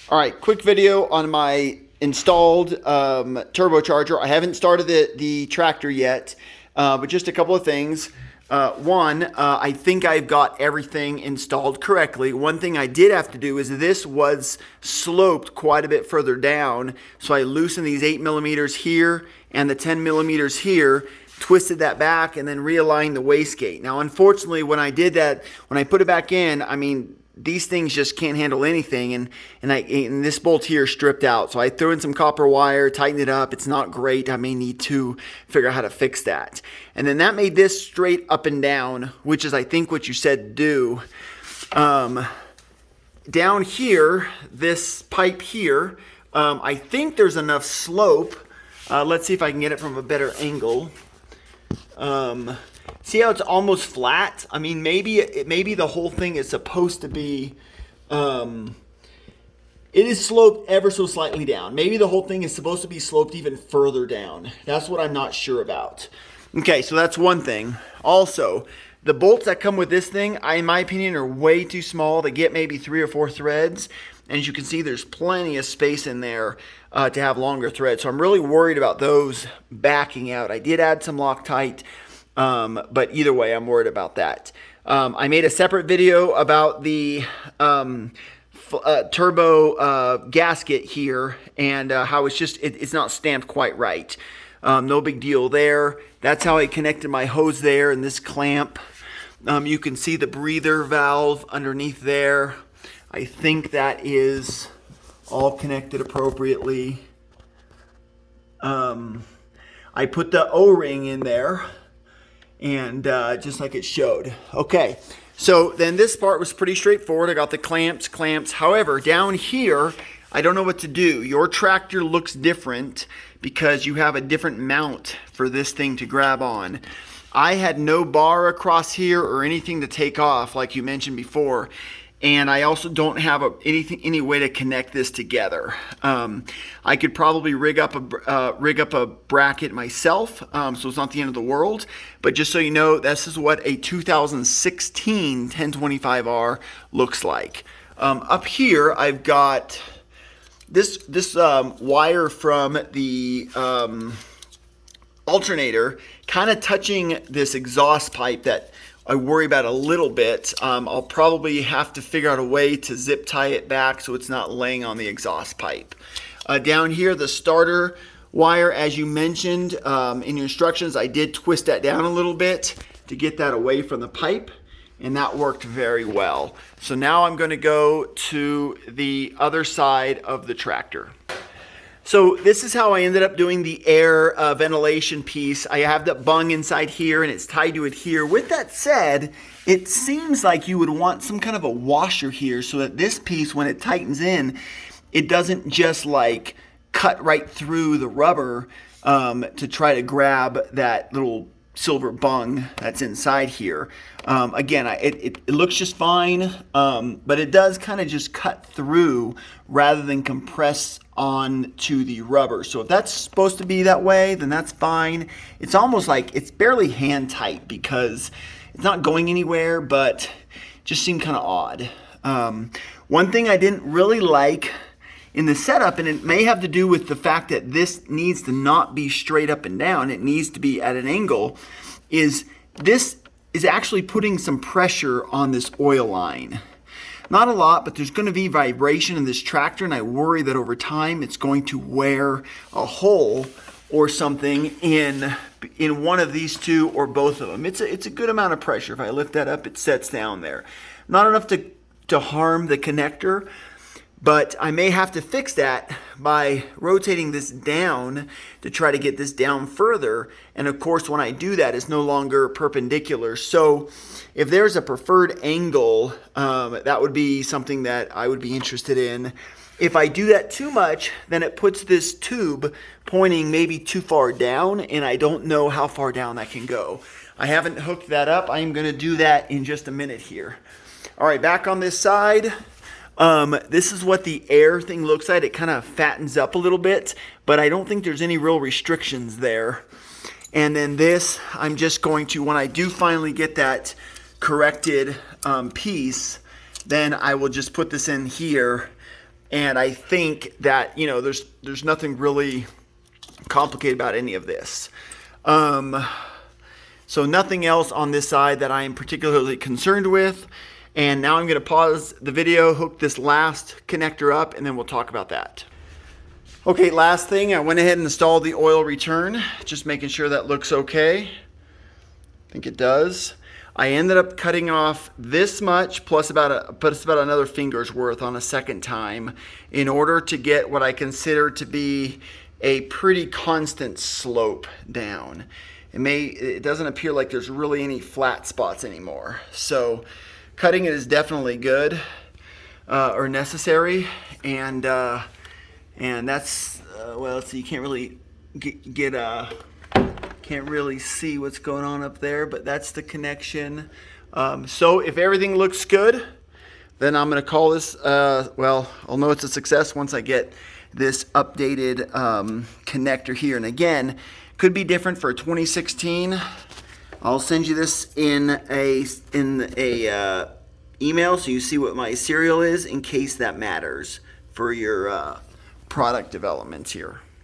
All right, quick video on my installed turbocharger. I haven't started the tractor yet, but just a couple of things. One, I think I've got everything installed correctly. One thing I did have to do is this was sloped quite a bit further down, so I loosened these 8 millimeters here and the 10 millimeters here, twisted that back, and then realigned the wastegate. Now, unfortunately, when I did that, when I put it back in, I mean, these things just can't handle anything, and this bolt here stripped out. So I threw in some copper wire, tightened it up. It's not great. I may need to figure out how to fix that. And then that made this straight up and down, which is I think what you said do. Down here, this pipe here, I think there's enough slope. Let's see if I can get it from a better angle. See how it's almost flat? I mean, maybe the whole thing is supposed to be, it is sloped ever so slightly down. Maybe the whole thing is supposed to be sloped even further down. That's what I'm not sure about. Okay, so that's one thing. Also, the bolts that come with this thing, in my opinion, are way too small. They get maybe 3 or 4 threads. And as you can see, there's plenty of space in there to have longer threads. So I'm really worried about those backing out. I did add some Loctite. But either way, I'm worried about that. I made a separate video about the turbo gasket here and how it's not stamped quite right. No big deal there. That's how I connected my hose there and this clamp. You can see the breather valve underneath there. I think that is all connected appropriately. I put the O-ring in there. And just like it showed. Okay, so then this part was pretty straightforward. I got the clamps. However, down here, I don't know what to do. Your tractor looks different because you have a different mount for this thing to grab on. I had no bar across here or anything to take off like you mentioned before. And I also don't have any way to connect this together. I could probably rig up a bracket myself, so it's not the end of the world. But just so you know, this is what a 2016 1025R looks like. Up here, I've got this wire from the alternator, kind of touching this exhaust pipe that I worry about a little bit. I'll probably have to figure out a way to zip tie it back so it's not laying on the exhaust pipe. Down here, the starter wire, as you mentioned in your instructions, I did twist that down a little bit to get that away from the pipe, and that worked very well. So now I'm going to go to the other side of the tractor. So this is how I ended up doing the air ventilation piece. I have the bung inside here and it's tied to it here. With that said, it seems like you would want some kind of a washer here so that this piece, when it tightens in, it doesn't just like cut right through the rubber to try to grab that little silver bung that's inside here. Again, it looks just fine, but it does kind of just cut through rather than compress on to the rubber. So if that's supposed to be that way, then that's fine. It's almost like it's barely hand tight because it's not going anywhere, but it just seemed kind of odd. One thing I didn't really like in the setup, and it may have to do with the fact that this needs to not be straight up and down, it needs to be at an angle, is this is actually putting some pressure on this oil line. Not a lot, but there's going to be vibration in this tractor, and I worry that over time it's going to wear a hole or something in one of these two or both of them. It's a good amount of pressure. If I lift that up, it sets down there. Not enough to harm the connector, but I may have to fix that by rotating this down to try to get this down further. And of course, when I do that, it's no longer perpendicular. So if there's a preferred angle, that would be something that I would be interested in. If I do that too much, then it puts this tube pointing maybe too far down, and I don't know how far down that can go. I haven't hooked that up. I am going to do that in just a minute here. All right, back on this side. This is what the air thing looks like. It kind of fattens up a little bit, but I don't think there's any real restrictions there. And then this, I'm just going to, when I do finally get that corrected piece, then I will just put this in here And I think that, you know, there's nothing really complicated about any of this. So nothing else on this side that I am particularly concerned with. And now I'm going to pause the video, hook this last connector up, and then we'll talk about that. Okay, last thing, I went ahead and installed the oil return, just making sure that looks okay. I think it does. I ended up cutting off this much plus about another finger's worth on a second time in order to get what I consider to be a pretty constant slope down. It doesn't appear like there's really any flat spots anymore. So cutting it is definitely good or necessary, and that's well, let's see, you can't really can't really see what's going on up there, but that's the connection. So if everything looks good, then I'm going to call this, well, I'll know it's a success once I get this updated connector here. And again, could be different for 2016. I'll send you this in a email so you see what my serial is in case that matters for your product development here.